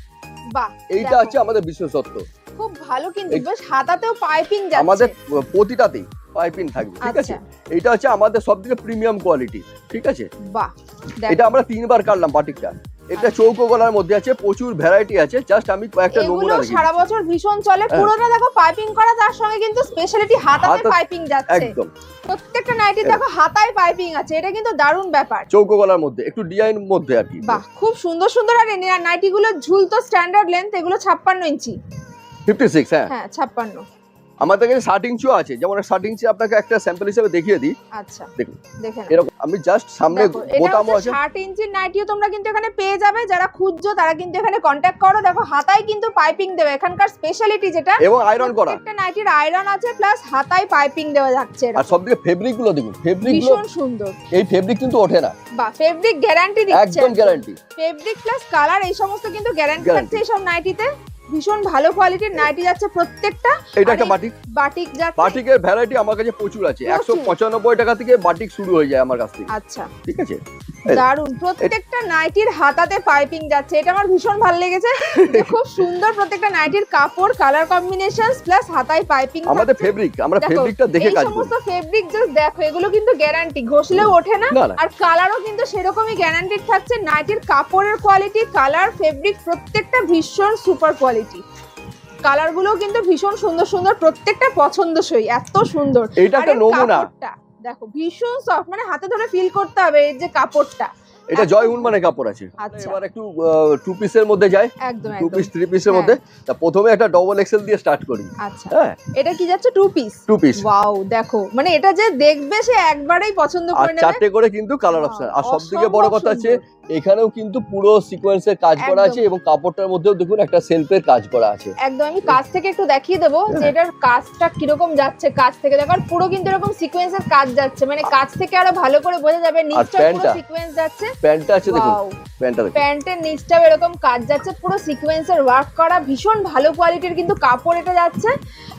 বাহ, এইটা দেখো, হচ্ছে আমাদের বিশেষত্ব। খুব ভালো কিন্তু, এই- বেশ হাতাতেও পাইপিং যাচ্ছে। আমাদের প্রতিটাতেই পাইপিং থাকবে, ঠিক আছে? আচ্ছা। এইটা হচ্ছে আমাদের সব থেকে প্রিমিয়াম কোয়ালিটি, ঠিক আছে? বাহ, এটা আমরা 3বার কাটলাম বাটিকটা। এটা চৌকো গলার মধ্যে আছে, প্রচুর ভ্যারাইটি আছে, জাস্ট আমি কয়েকটা এগুলো নমুনা দেখি। সারা বছর ভীষণ চলে, হ্যাঁ। পুরোটা দেখো পাইপিং করা, তার সঙ্গে কিন্তু স্পেশালিটি হাতাতে হাতা- পাইপিং যাচ্ছে। একদম প্রত্যেকটা নাইটি দেখো হাতায় পাইপিং আছে, এটা কিন্তু দারুণ ব্যাপার। চৌকো গলার মধ্যে, একটু ডিজাইন মধ্যে আর কি। বাহ, খুব সুন্দর সুন্দর। আর নাইটি গুলো ঝুল তো স্ট্যান্ডার্ড লেন্থ, এগুলো 56 ইঞ্চি। 56, হ্যাঁ। হ্যাঁ 56। আমাদের কাছে 60 ইঞ্চিও আছে, যেমন 60 ইঞ্চি আপনাকে একটা স্যাম্পল হিসেবে দেখিয়ে দিই। আচ্ছা দেখুন দেখে নাও। এরকম, আমি জাস্ট সামনে দেখো, এটা বোতামও হচ্ছে আছে। 60 ইঞ্চির নাইটিও তোমরা কিন্তু এখানে পেয়ে যাবে, যারা খুঁজছো তারা কিন্তু এখানে কন্ট্যাক্ট করো। দেখো হাতায় কিন্তু পাইপিং দেবে, এখানকার স্পেশালিটি যেটা, এবং আয়রন করা। একটা নাইটির আয়রন আছে, প্লাস হাতায় পাইপিং দেওয়া যাচ্ছে। আর সবদিকে ফেব্রিক গুলো দেখুন, ফেব্রিক গুলো, ভীষণ সুন্দর। এই ফেব্রিক কিন্তু ওঠে না, বাহ, ফেব্রিক গ্যারান্টি দিচ্ছে, একদম গ্যারান্টি। ফেব্রিক প্লাস কালার এই সমস্ত কিন্তু গ্যারান্টি Guarantee। থাকছে এই সব নাইটিতে। ভীষণ ভালো কোয়ালিটির নাইটি যাচ্ছে প্রত্যেকটা। এটা আর একটা এই বাটিক। বাটিক যাচ্ছে। বাটিকের ভ্যারাইটি আমার কাছে প্রচুর আছে, প্রচুর। 195 টাকা থেকে বাটিক শুরু হয়ে যায় আমার কাছ থেকে। আচ্ছা, ঠিক আছে, দারুন। প্রত্যেকটা নাইটির হাতাতে পাইপিং যাচ্ছে, এটা আমার ভীষণ ভালো লেগেছে। যে খুব সুন্দর প্রত্যেকটা নাইটির কাপড়, কালার কম্বিনেশনস প্লাস হাতায় পাইপিং। আমাদের ফেব্রিক, আমরা ফেব্রিকটা দেখে কাজ এই করি। সমস্ত ফেব্রিক জাস্ট দেখো, এগুলো কিন্তু গ্যারান্টি, ঘষলেও ওঠে না। না, না। আর কালারও কিন্তু সেরকমই গ্যারান্টিড থাকছে। নাইটির কাপড়ের কোয়ালিটি, কালার, ফেব্রিক প্রত্যেকটা ভীষণ সুপার কোয়ালিটি। কালারগুলো কিন্তু ভীষণ সুন্দর সুন্দর, প্রত্যেকটা পছন্দসই, এত সুন্দর। এটা একটা আর এর নমুনা। কাপড়টা দেখো ভীষণ সফট, মানে হাতে ধরে ফিল করতে হবে এই যে কাপড়টা। এটা জয় উন্মানের কাপড় আছে। আচ্ছা। এবার একটু 2 পিসের মধ্যে যায়, একদম 2 পিস 3 পিসের হ্যাঁ। মধ্যে। তা প্রথমে একটা ডবল এক্সেল দিয়ে স্টার্ট করি। আচ্ছা, হ্যাঁ, এটা কি যাচ্ছে 2 পিস? 2 পিস। ওয়াও, দেখো মানে এটা যে দেখবে সে একবারেই পছন্দ আর করে নেবে। 4টে করে কিন্তু কালার Wow, অপশন। আর সবথেকে বড় কথা আছে, অসম্ভব এখানেও কিন্তু পুরো সিকোয়েন্সের কাজ করা আছে একদম। এবং কাপড়টার মধ্যেও দেখুন একটা সেলফের কাজ করা আছে। একদম, আমি কাজ থেকে একটু দেখিয়ে দেবো যে হ্যাঁ। এটার কাজটা কিরকম যাচ্ছে। কাজ থেকে দেখো, আর পুরো কিন্তু এরকম সিকোয়েন্সের কাজ যাচ্ছে, মানে কাজ থেকে আরো ভালো করে বোঝা যাবে। নিচটা পুরো প্যান্টটা? সিকোয়েন্স যাচ্ছে। প্যান্টটা আছে দেখুন, Wow, প্যান্টটা দেখুন। প্যান্টের নিচটাও এরকম কাজ যাচ্ছে, পুরো সিকোয়েন্সের ওয়ার্ক করা, ভীষণ ভালো কোয়ালিটির কিন্তু কাপড় এটা যাচ্ছে।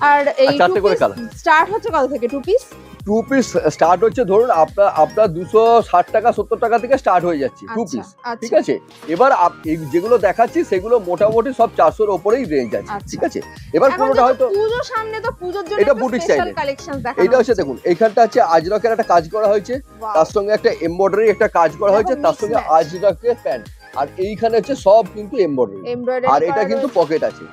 আর এই আর 4টে করে colour। স্টার্ট হচ্ছে কত থেকে 2 পিস? 2 পিস স্টার্ট হচ্ছে ধরুন আপনার 260 টাকা 70 টাকা থেকে স্টার্ট হয়ে যাচ্ছে 2 আচ্ছা, পিস। আচ্ছা। ঠিক আছে, এবার এই যেগুলো দেখাচ্ছি সেগুলো মোটামুটি সব 400 এর উপরেই রেঞ্জ আছে। আচ্ছা। ঠিক আছে, এবার এখন কোনোটা হয়তো পুজো সামনে, তো পুজোর জন্য এটা একটু boutique স্পেশাল style-এর। কালেকশন দেখানো এইটা হচ্ছে দেখুন, এইখানটা আছে আজরকের একটা কাজ করা হয়েছে, Wow, তার সঙ্গে একটা এমব্রয়ডারি একটা কাজ করা দেখো হয়েছে, তার mix সঙ্গে match। আজরকের প্যান্ট। আর এইখানে হচ্ছে সব কিন্তু এমব্রয়ডারি, embroidery আর এটা করা কিন্তু রয়েছে। পকেট আছে।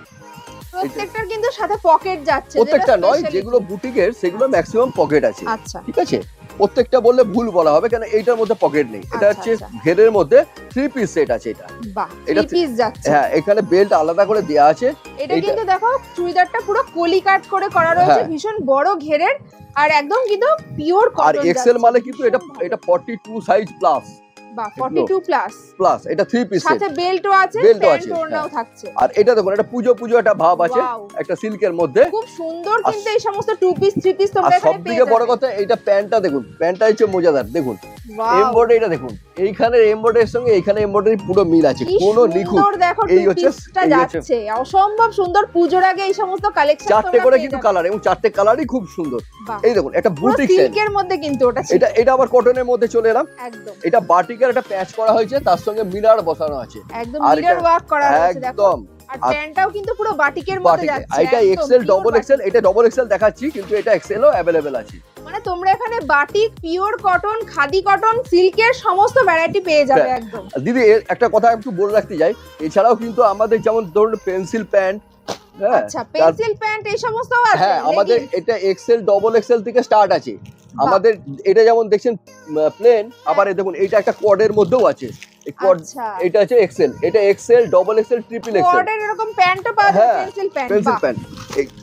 প্রত্যেকটার কিন্তু সাথে পকেট যাচ্ছে, প্রত্যেকটা যেটা নয়, speciality। যেগুলো বুটিকের সেগুলো ম্যাক্সিমাম পকেট আছে। আচ্ছা, ঠিক আছে, প্রত্যেকটা বললে ভুল বলা হবে, কারণ এইটার মধ্যে পকেট নেই। এটা আচ্ছা, হচ্ছে আচ্ছা। ঘেরের মধ্যে 3 পিস সেট আছে এটা। বাহ, এটা 3 পিস যাচ্ছে। হ্যাঁ, এখানে বেল্ট আলাদা করে দেওয়া আছে। এটা এইটা- কিন্তু দেখো চুড়িদারটা পুরো কলি কাট করে করা রয়েছে, হ্যাঁ। ভীষণ বড় ঘেরের, আর একদম কিন্তু পিওর আর কটন। এক্সেল মালে কিন্তু এটা 42 সাইজ প্লাস বাহ, 42 প্লাস। প্লাস, এটা 3 পিস সেট। সাথে বেল্টও আছে, বেল্টও প্যান্ট আছে, ওড়নাও হ্যাঁ। থাকছে। আর এটা দেখুন, এটা পুজো একটা ভাব আছে, Wow, একটা সিল্কের মধ্যে। খুব সুন্দর কিন্তু এই সমস্ত 2 পিস 3 পিস আর তোমরা এখানে পেয়ে সবথেকে বড় যাবে। কথা, এইটা প্যান্টটা দেখুন, প্যান্টটা হচ্ছে মজাদার। দেখুন Wow, এমব্রয়ডারিটা দেখুন, এইখানে এমব্রয়ডারির সঙ্গে এইখানে এমব্রয়ডারি পুরো মিল আছে, কি কোনো নিখুঁত। সুন্দর দেখো এই 2 হচ্ছে- পিসটা এই হচ্ছে- যাচ্ছে, অসম্ভব সুন্দর। পুজোর আগে এই সমস্ত কালেকশন 4টে করে কিন্তু কালার, এবং 4টে কালারই খুব সুন্দর। এই দেখুন, একটা বুটিক স্টাইল। সিল্কের মধ্যে কিন্তু ওটা ছিল। এটা আবার কটনের মধ্যে চলে এলাম। একদম এটা বাটিকের একটা প্যাচ করা হয়েছে, তার সঙ্গে মিলার বসানো আছে। একদম আর মিরর এটা- ওয়ার্ক করা রয়েছে দেখো। একদম আর আর- প্যান্টটাও কিন্তু পুরো বাটিকের মধ্যে বাটিকে। যাচ্ছে। এটা একদম XL, pure double batik. XL. এটা ডবল এক্সেল দেখাচ্ছি, কিন্তু এটা এক্সেলও অ্যাভেলেবেল আছে। মানে তোমরা এখানে batik, pure cotton, khadi cotton, সিল্কের সমস্ত ভ্যারাইটি পেয়ে যাবে হ্যাঁ। একদম। আর দিদি একটা কথা একটু বলে রাখতে যাই, এছাড়াও কিন্তু আমাদের যেমন ধরুন পেন্সিল প্যান্ট, হ্যাঁ, আচ্ছা, পেন্সিল প্যান্ট এই সমস্তও আছে। হ্যাঁ, আমাদের leggings। এটা এক্সেল, ডবল এক্সেল থেকে স্টার্ট আছে আমাদের। এটা যেমন দেখছেন প্লেন, আবার এই দেখুন এইটা একটা কোয়ার্ডের মধ্যেও আছে। এই কোয়ার্ড, আচ্ছা, এটা আছে এক্সেল, এটা Excel, double Excel, triple excel. কোয়ার্ডের এরকম প্যান্টও পাওয়া যায়, হ্যাঁ, পেন্সিল প্যান্ট। Pencil pant.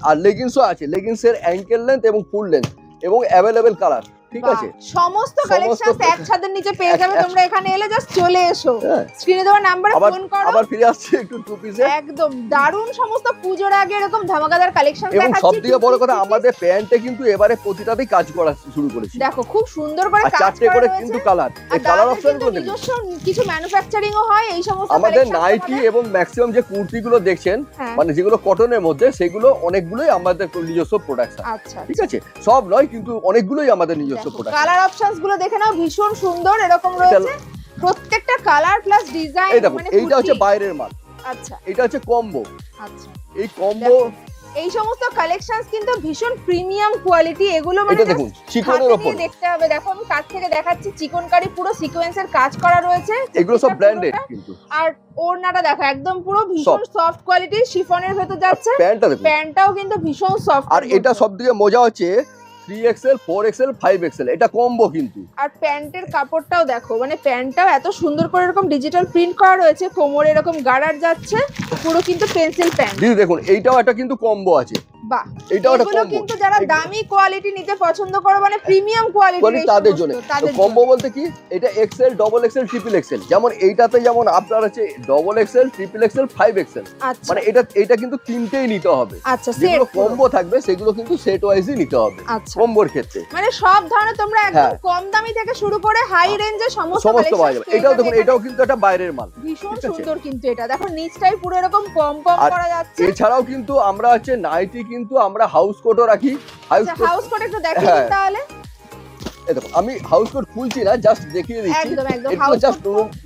আর লেগিংসও আছে, লেগিংসের অ্যাঙ্কেল লেন্থ এবং ফুল লেন্থ এবং অ্যাভেলেবেল কালার। ঠিক আছে, সমস্ত সমস্ত কালেকশন এক ছাদের নিচে পেয়ে যাবে। এক- তোমরা এখানে এলে জাস্ট চলে এসো, হ্যাঁ। স্ক্রিনে দেওয়া নাম্বারে আবার ফোন করো। আবার ফিরে আসছে একটু 2 পিসে। একদম দারুণ সমস্ত পুজোর আগে এরকম ধামাকাদার কালেকশন এবং দেখাচ্ছি। সবথেকে বড় 2 piece, কথা, 3 piece। আমাদের প্যান্টে কিন্তু এবারে প্রতিটাতেই কাজ করা শুরু করেছি। দেখো খুব সুন্দর করে আর কাজ 4টে করা করে রয়েছে। কিন্তু কালার, আর এই কালার দাদাদের অপশন কিন্তু গুলো দেখুন। নিজস্ব কিছু ম্যানুফ্যাকচারিং ও হয় এই সমস্ত আমাদের collection নাইটি তোমাদের। এবং ম্যাক্সিমাম যে কুর্তিগুলো দেখছেন, হ্যাঁ। মানে যেগুলো কটনের মধ্যে, সেগুলো অনেকগুলোই আমাদের নিজস্ব প্রোডাকশন। আচ্ছা, ঠিক আছে, সব নয় কিন্তু অনেকগুলোই আমাদের নিজস্ব দেখো প্রোডাকশন। কালার অপশনস গুলো দেখে নাও, ভীষণ সুন্দর এরকম রয়েছে। প্রত্যেকটা কালার প্লাস ডিজাইন। এই দেখুন, এইটা হচ্ছে বাইরের মাল, আচ্ছা, এটা হচ্ছে কম্বো। আচ্ছা, এই কম্বো, দেখো, এই সমস্ত কালেকশনস কিন্তু ভীষণ প্রিমিয়াম কোয়ালিটি। এগুলো মানে এটা দেখুন চিকনের ওপর। দেখতে হবে। দেখো আমি কাছ থেকে দেখাচ্ছি, চিকনকারি পুরো সিকোয়েন্সের কাজ করা রয়েছে। এগুলো সব প্রত্যেকটা ব্র্যান্ডেড পুরোটা। কিন্তু। আর ওড়নাটা দেখো একদম পুরো ভীষণ সফট কোয়ালিটি, শিফনের ভেতর যাচ্ছে। প্যান্টটা দেখুন, প্যান্টটাও কিন্তু ভীষণ সফট। আর এটা সবথেকে মজা হচ্ছে 3XL, 4XL, 5XL, এটা কম্বো কিন্তু। আর প্যান্টের কাপড়টাও দেখো, মানে প্যান্টটাও এত সুন্দর করে এরকম ডিজিটাল প্রিন্ট করা রয়েছে, কোমরে এরকম গার্ডার যাচ্ছে, পুরো কিন্তু পেন্সিল প্যান্ট। দিদি দেখুন, এইটাও একটা কিন্তু কম্বো আছে। বাহ, এটাও একটা এগুলো combo। কিন্তু যারা দামি কোয়ালিটি নিতে পছন্দ করে, মানে প্রিমিয়াম কোয়ালিটি তাদের জন্য কম্বো বলতে কি, এটা Excel, double Excel, triple XL. যেমন এইটাতে যেমন আপনার আছে double Excel, triple XL, 5 XL, আচ্ছা মানে এটা কিন্তু তিনটেই নিতে হবে। আচ্ছা, যেগুলো সেট কম্বো থাকবে সেগুলো কিন্তু সেট ওয়াইজই নিতে হবে আচ্ছা, কম্বোর ক্ষেত্রে। মানে সব ধরনের তোমরা একদম হ্যাঁ। কম দামি থেকে শুরু করে হাই রেঞ্জে সমস্ত সমস্ত পাওয়া যাবে। collections এটাও দেখুন, পেয়ে যাবে এটাও কিন্তু একটা বাইরের মাল। এখানে। ভীষণ ঠিক আছে? সুন্দর কিন্তু এটা দেখো, নিচটাই পুরো এরকম পম পম আর করা যাচ্ছে। এছাড়াও কিন্তু আমরা হচ্ছে নাইটি কিন্তু আমরা হাউস কোটও রাখি। হাউস আচ্ছা, কোট, হাউস কোট একটু দেখিয়ে হ্যাঁ। দিন তাহলে। এই দেখো আমি হাউস কোট খুলছি না, জাস্ট দেখিয়ে দিচ্ছি। একদম একদম এটা হাউস জাস্ট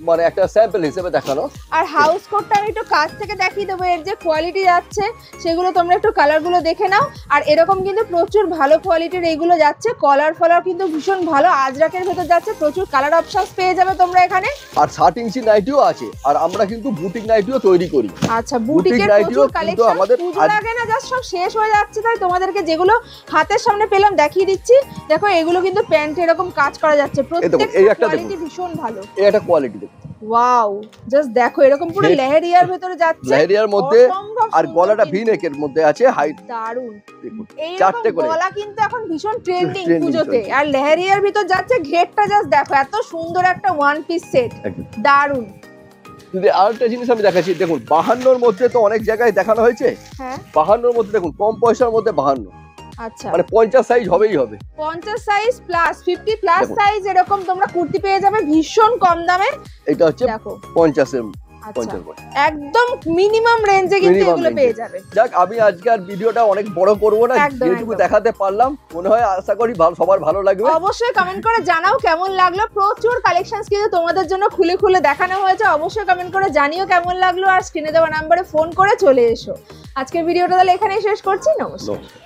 মানে একটা স্যাম্পল হিসেবে দেখানো। আর হাউস কোটটা আমি একটু কাছ থেকে দেখিয়ে দেবো, এর যে কোয়ালিটি যাচ্ছে সেগুলো তোমরা একটু কালারগুলো দেখে নাও। আর এরকম কিন্তু প্রচুর ভালো কোয়ালিটির এইগুলো যাচ্ছে, কলার ফলার কিন্তু ভীষণ ভালো, আজরাকের ভেতর যাচ্ছে, প্রচুর কালার অপশনস পেয়ে যাবে তোমরা এখানে। আর 60 ইঞ্চি নাইটিও আছে, আর আমরা কিন্তু বুটিক নাইটিও তৈরি করি। আচ্ছা, বুটিকের নাইটিও প্রচুর কিন্তু কালেকশন, আমাদের পুজোর আগে না জাস্ট সব শেষ হয়ে যাচ্ছে, তাই তোমাদেরকে যেগুলো হাতের সামনে পেলাম দেখিয়ে দিচ্ছি। দেখো এগুলো কিন্তু প্যান্ট এরকম কাজ করা যাচ্ছে, প্রত্যেকটা এই একটা কোয়ালিটি দেখুন। ভীষণ ভালো। এই একটা কোয়ালিটি দেখুন, ওয়াও, জাস্ট দেখো এরকম পুরো Net- লেহেরিয়ার ভেতরে যাচ্ছে, লেহেরিয়ার মধ্যে, অসম্ভব আর সুন্দর গলাটা ভি কিন্তু। নেকের মধ্যে আছে, হাইট দারুন, দেখুন এইরকম চারটে করে। গলা কিন্তু এখন ভীষণ ট্রেন্ডিং Trending পুজোতে। চলছে। আর লেহেরিয়ার ভিতর যাচ্ছে, ঘেরটা জাস্ট দেখো, এত সুন্দর একটা ওয়ান পিস সেট, একদম। দারুন। কিন্তু আরেকটা জিনিস আমি দেখাচ্ছি, দেখুন 52 মধ্যে তো অনেক জায়গায় দেখানো হয়েছে। হ্যাঁ 52 মধ্যে দেখুন, কম পয়সার মধ্যে 52, আচ্ছা, মানে 50 সাইজ হবেই হবে। 50 সাইজ প্লাস 50 প্লাস দেখুন। সাইজ এরকম তোমরা কুর্তি পেয়ে যাবে ভীষণ কম দামে। এটা হচ্ছে দেখো 50 এর, আচ্ছা, 50 করে। একদম মিনিমাম রেঞ্জে কিন্তু Minimum এগুলো range পেয়ে এ। যাবে। যাক, আমি আজকে আর ভিডিওটা অনেক বড় করব না, একদম, যেটুকু একদম। দেখাতে পারলাম মনে হয় আশা করি সবার ভালো লাগবে। অবশ্যই কমেন্ট করে জানাও কেমন লাগলো, প্রচুর কালেকশনস কিন্তু তোমাদের জন্য খুলে খুলে দেখানো হয়েছে, অবশ্যই কমেন্ট করে জানিও কেমন লাগলো। আর স্ক্রিনে দেওয়া নাম্বারে ফোন করে চলে এসো। আজকের ভিডিওটা তাহলে এখানেই শেষ করছি, নমস্কার। নমস্কার।